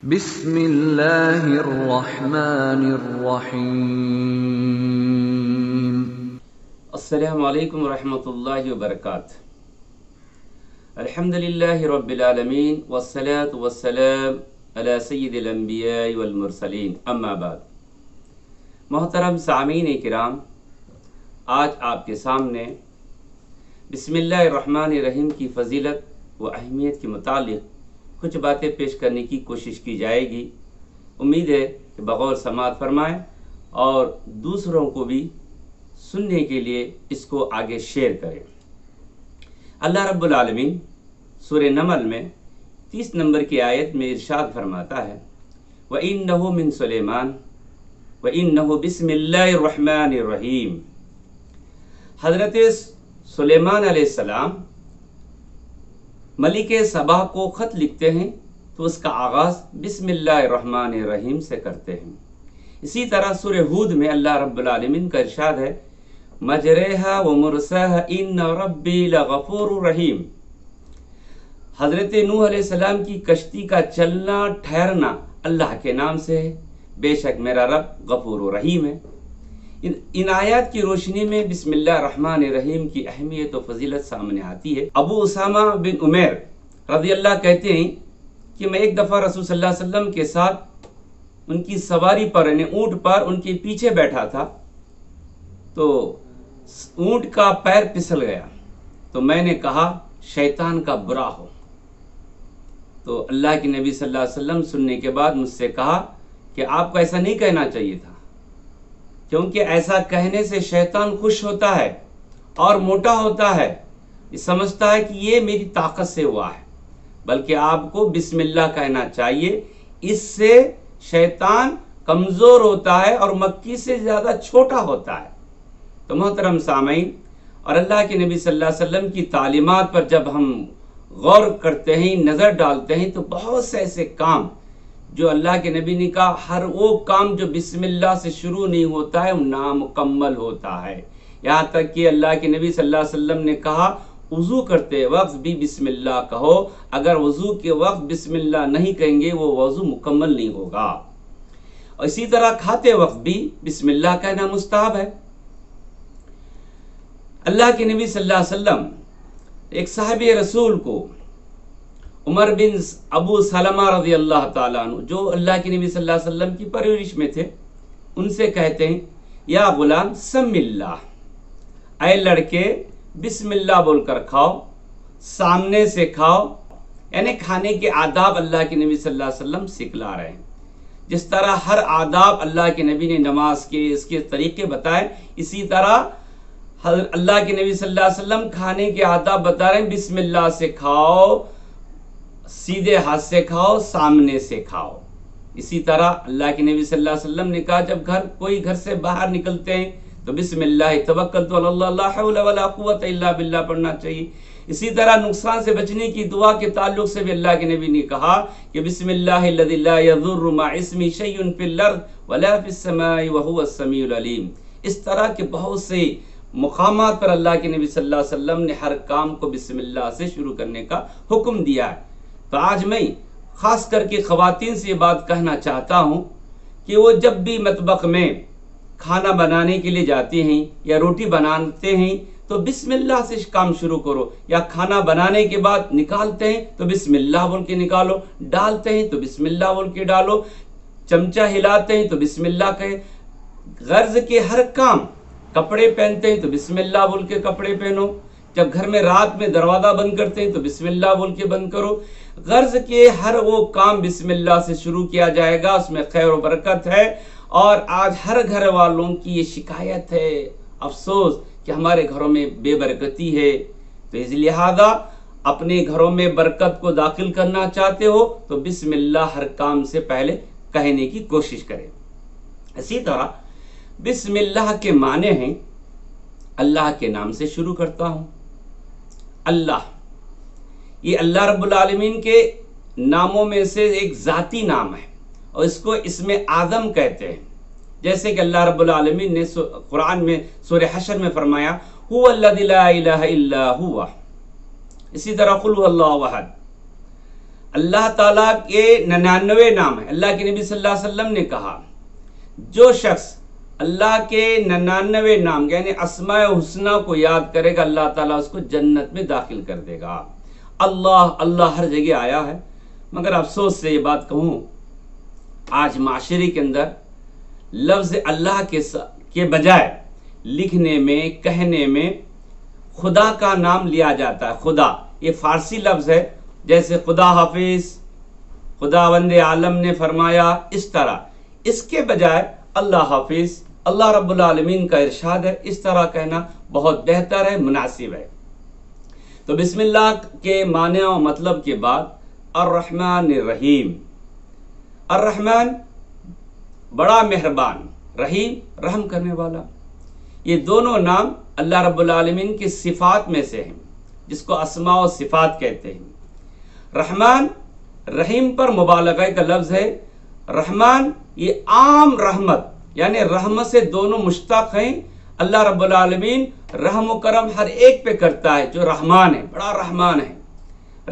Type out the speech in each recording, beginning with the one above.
بسم اللہ الرحمن الرحیم۔ السلام علیکم ورحمۃ اللہ وبرکاتہ۔ الحمدللہ رب العالمین والصلاة والسلام علی سید الانبیاء والمرسلین، اما بعد۔ محترم سامعین کرام، آج آپ کے سامنے بسم اللہ الرحمن الرحیم کی فضیلت و اہمیت کے متعلق کچھ باتیں پیش کرنے کی کوشش کی جائے گی۔ امید ہے کہ بغور سماعت فرمائیں اور دوسروں کو بھی سننے کے لیے اس کو آگے شیئر کریں۔ اللہ رب العالمین سورہ نمل میں 30 نمبر کی آیت میں ارشاد فرماتا ہے، وَإِنَّهُ مِن سُلَيْمَانَ وَإِنَّهُ بِسْمِ اللَّهِ الرَّحْمَنِ الرَّحِيمِ۔ حضرت سلیمان علیہ السلام ملک سبا کو خط لکھتے ہیں تو اس کا آغاز بسم اللہ الرحمن الرحیم سے کرتے ہیں۔ اسی طرح سورہ ہود میں اللہ رب العالمین کا ارشاد ہے، مجریہا و مرساہا ان ربی لغفور رحیم۔ حضرت نوح علیہ السلام کی کشتی کا چلنا ٹھہرنا اللہ کے نام سے ہے، بے شک میرا رب غفور و رحیم ہے۔ ان آیات کی روشنی میں بسم اللہ الرحمن الرحیم کی اہمیت و فضیلت سامنے آتی ہے۔ ابو اسامہ بن عمیر رضی اللہ کہتے ہیں کہ میں ایک دفعہ رسول صلی اللہ علیہ وسلم کے ساتھ ان کی سواری پر یعنی اونٹ پر ان کے پیچھے بیٹھا تھا، تو اونٹ کا پیر پھسل گیا تو میں نے کہا شیطان کا برا ہو۔ تو اللہ کے نبی صلی اللہ علیہ وسلم سننے کے بعد مجھ سے کہا کہ آپ کو ایسا نہیں کہنا چاہیے تھا، کیونکہ ایسا کہنے سے شیطان خوش ہوتا ہے اور موٹا ہوتا ہے، یہ سمجھتا ہے کہ یہ میری طاقت سے ہوا ہے، بلکہ آپ کو بسم اللہ کہنا چاہیے، اس سے شیطان کمزور ہوتا ہے اور مکی سے زیادہ چھوٹا ہوتا ہے۔ تو محترم سامعین، اور اللہ کے نبی صلی اللہ علیہ وسلم کی تعلیمات پر جب ہم غور کرتے ہیں، نظر ڈالتے ہیں، تو بہت سے ایسے کام جو اللہ کے نبی نے کہا، ہر وہ کام جو بسم اللہ سے شروع نہیں ہوتا ہے وہ نامکمل ہوتا ہے۔ یہاں تک کہ اللہ کے نبی صلی اللہ علیہ وسلم نے کہا وضو کرتے وقت بھی بسم اللہ کہو، اگر وضو کے وقت بسم اللہ نہیں کہیں گے وہ وضو مکمل نہیں ہوگا۔ اور اسی طرح کھاتے وقت بھی بسم اللہ کہنا مستحب ہے۔ اللہ کے نبی صلی اللہ علیہ وسلم ایک صاحب رسول کو عمر بن ابو سلمہ رضی اللہ تعالیٰ عنہ، جو اللہ کے نبی صلی اللہ علیہ وسلم کی پرورش میں تھے، ان سے کہتے ہیں، یا غلام سم اللہ، اے لڑکے بسم اللہ بول کر کھاؤ، سامنے سے کھاؤ، یعنی کھانے کے آداب اللہ کے نبی صلی اللہ علیہ وسلم سکھلا رہے ہیں۔ جس طرح ہر آداب اللہ کے نبی نے نماز کے اس کے طریقے بتائے، اسی طرح اللہ کے نبی صلی اللہ علیہ وسلم کھانے کے آداب بتا رہے ہیں، بسم اللہ سے کھاؤ، سیدھے ہاتھ سے کھاؤ، سامنے سے کھاؤ۔ اسی طرح اللہ کے نبی صلی اللہ علیہ وسلم نے کہا جب کوئی گھر سے باہر نکلتے ہیں تو بسم اللہ توکلت علی اللہ لا حول ولا قوت الا باللہ پڑھنا چاہیے۔ اسی طرح نقصان سے بچنے کی دعا کے تعلق سے بھی اللہ کے نبی نے کہا کہ بسم اللہ الذی لا یضر مع اسمہ شیء فی الارض ولا فی السماء وهو السمیع العلیم۔ اس طرح کے بہت سے مقامات پر اللہ کے نبی صلی اللہ علیہ وسلم نے ہر کام کو بسم اللہ سے شروع کرنے کا حکم دیا ہے۔ تو آج میں خاص کر کے خواتین سے یہ بات کہنا چاہتا ہوں کہ وہ جب بھی مطبخ میں کھانا بنانے کے لیے جاتی ہیں یا روٹی بناتے ہیں تو بسم اللہ سے کام شروع کرو، یا کھانا بنانے کے بعد نکالتے ہیں تو بسم اللہ بول کے نکالو، ڈالتے ہیں تو بسم اللہ بول کے ڈالو، چمچہ ہلاتے ہیں تو بسم اللہ کہے، غرض کے ہر کام، کپڑے پہنتے ہیں تو بسم اللہ بول کے کپڑے پہنو، جب گھر میں رات میں دروازہ بند کرتے ہیں تو بسم اللہ بول کے بند کرو۔ غرض کے ہر وہ کام بسم اللہ سے شروع کیا جائے گا، اس میں خیر و برکت ہے۔ اور آج ہر گھر والوں کی یہ شکایت ہے، افسوس کہ ہمارے گھروں میں بے برکتی ہے۔ تو اس لہذا اپنے گھروں میں برکت کو داخل کرنا چاہتے ہو تو بسم اللہ ہر کام سے پہلے کہنے کی کوشش کریں۔ اسی طرح بسم اللہ کے معنی ہیں اللہ کے نام سے شروع کرتا ہوں۔ اللہ، یہ اللہ رب العالمین کے ناموں میں سے ایک ذاتی نام ہے اور اس کو اسم اعظم کہتے ہیں، جیسے کہ اللہ رب العالمین نے قرآن میں سورہ حشر میں فرمایا هو الذی لا الہ الا هو۔ اسی طرح قل هو اللہ احد، اللہ تعالیٰ کے 99 نام ہیں. اللہ کے نبی صلی اللہ علیہ وسلم نے کہا جو شخص اللہ کے 99 نام یعنی اسماء حسنہ کو یاد کرے گا اللہ تعالیٰ اس کو جنت میں داخل کر دے گا. اللہ ہر جگہ آیا ہے، مگر افسوس سے یہ بات کہوں آج معاشرے کے اندر لفظ اللہ کے بجائے لکھنے میں کہنے میں خدا کا نام لیا جاتا ہے. خدا یہ فارسی لفظ ہے، جیسے خدا حافظ، خداوند عالم نے فرمایا، اس طرح اس کے بجائے اللہ حافظ، اللہ رب العالمین کا ارشاد ہے، اس طرح کہنا بہت بہتر ہے، مناسب ہے. تو بسم اللہ کے معنی و مطلب کے بعد الرحمن الرحیم. الرحمن بڑا مہربان، رحیم رحم کرنے والا. یہ دونوں نام اللہ رب العالمین کی صفات میں سے ہیں جس کو اسماء و صفات کہتے ہیں. رحمان رحیم پر مبالغہ کا لفظ ہے. رحمان یہ عام رحمت یعنی رحمت سے دونوں مشتق ہیں. اللہ رب العالمین رحم و کرم ہر ایک پہ کرتا ہے جو رحمان ہے، بڑا رحمان ہے.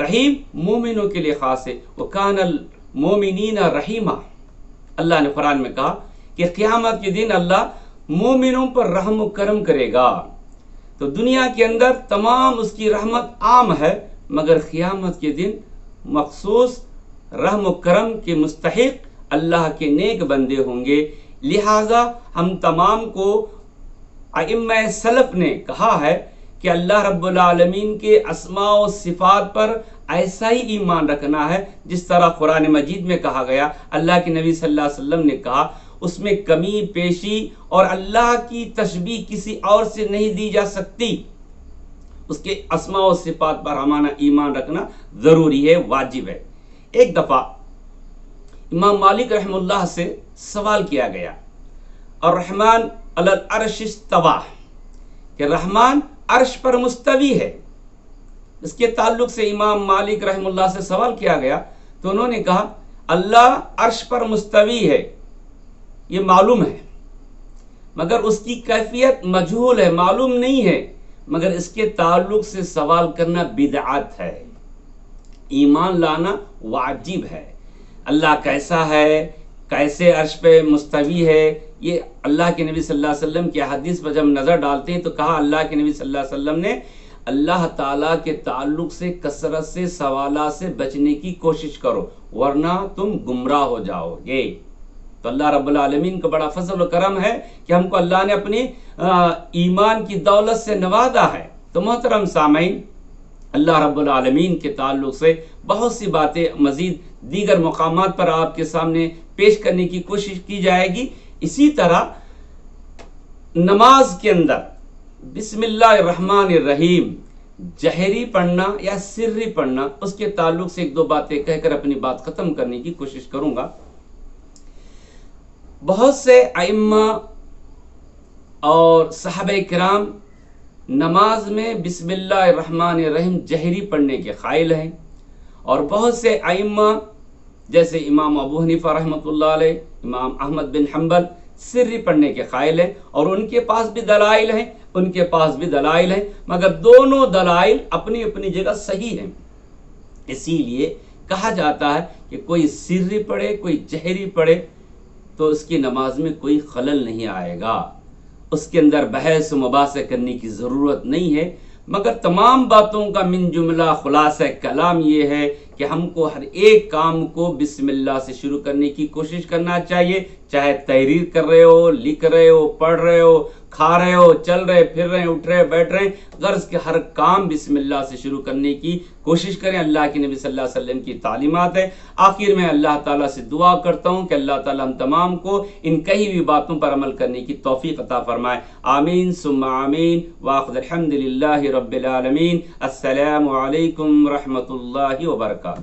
رحیم مومنوں کے لیے خاص ہے. وَكَانَ الْمُؤْمِنِينَ رَحِيمًا. اللہ نے قرآن میں کہا کہ قیامت کے دن اللہ مومنوں پر رحم و کرم کرے گا. تو دنیا کے اندر تمام اس کی رحمت عام ہے، مگر قیامت کے دن مخصوص رحم و کرم کے مستحق اللہ کے نیک بندے ہوں گے. لہٰذا ہم تمام کو ائمہ سلف نے کہا ہے کہ اللہ رب العالمین کے اسماء و صفات پر ایسا ہی ایمان رکھنا ہے جس طرح قرآن مجید میں کہا گیا. اللہ کے نبی صلی اللہ علیہ وسلم نے کہا اس میں کمی پیشی اور اللہ کی تشبیہ کسی اور سے نہیں دی جا سکتی. اس کے اسماء و صفات پر ہمارا ایمان رکھنا ضروری ہے، واجب ہے. ایک دفعہ امام مالک رحمہ اللہ سے سوال کیا گیا الرحمن علی العرش استوی، کہ رحمان عرش پر مستوی ہے. اس کے تعلق سے امام مالک رحمہ اللہ سے سوال کیا گیا تو انہوں نے کہا اللہ عرش پر مستوی ہے یہ معلوم ہے، مگر اس کی کیفیت مجہول ہے، معلوم نہیں ہے، مگر اس کے تعلق سے سوال کرنا بدعت ہے. ایمان لانا واجب ہے. اللہ کیسا ہے، کیسے عرش پہ مستوی ہے، یہ اللہ کے نبی صلی اللہ علیہ وسلم کی حدیث پر جب نظر ڈالتے ہیں تو کہا اللہ کے نبی صلی اللہ علیہ وسلم نے اللہ تعالیٰ کے تعلق سے کثرت سے سوالات سے بچنے کی کوشش کرو ورنہ تم گمراہ ہو جاؤ گے. تو اللہ رب العالمین کا بڑا فضل و کرم ہے کہ ہم کو اللہ نے اپنی ایمان کی دولت سے نوازا ہے. تو محترم سامعین، اللہ رب العالمین کے تعلق سے بہت سی باتیں مزید دیگر مقامات پر آپ کے سامنے پیش کرنے کی کوشش کی جائے گی. اسی طرح نماز کے اندر بسم اللہ الرحمن الرحیم جہری پڑھنا یا سری پڑھنا، اس کے تعلق سے ایک دو باتیں کہہ کر اپنی بات ختم کرنے کی کوشش کروں گا. بہت سے ائمہ اور صحابہ کرام نماز میں بسم اللہ الرحمن الرحیم جہری پڑھنے کے قائل ہیں، اور بہت سے ائمہ جیسے امام ابو حنیفہ رحمۃ اللہ علیہ، امام احمد بن حنبل سری پڑھنے کے قائل ہیں، اور ان کے پاس بھی دلائل ہیں، مگر دونوں دلائل اپنی اپنی جگہ صحیح ہیں. اسی لیے کہا جاتا ہے کہ کوئی سری پڑھے کوئی جہری پڑھے تو اس کی نماز میں کوئی خلل نہیں آئے گا. اس کے اندر بحث و مباحثہ کرنے کی ضرورت نہیں ہے، مگر تمام باتوں کا من جملہ خلاصہ کلام یہ ہے کہ ہم کو ہر ایک کام کو بسم اللہ سے شروع کرنے کی کوشش کرنا چاہیے. چاہے تحریر کر رہے ہو، لکھ رہے ہو، پڑھ رہے ہو، کھا رہے ہو، چل رہے پھر رہے، اٹھ رہے بیٹھ رہے، غرض کہ ہر کام بسم اللہ سے شروع کرنے کی کوشش کریں. اللہ کے نبی صلی اللہ علیہ وسلم کی تعلیمات ہے. آخر میں اللہ تعالیٰ سے دعا کرتا ہوں کہ اللہ تعالیٰ ہم تمام کو ان کہی ہوئی باتوں پر عمل کرنے کی توفیق عطا فرمائے. آمین ثم آمین. وآخر الحمد للہ رب العالمین. السلام علیکم ورحمۃ اللہ وبرکاتہ.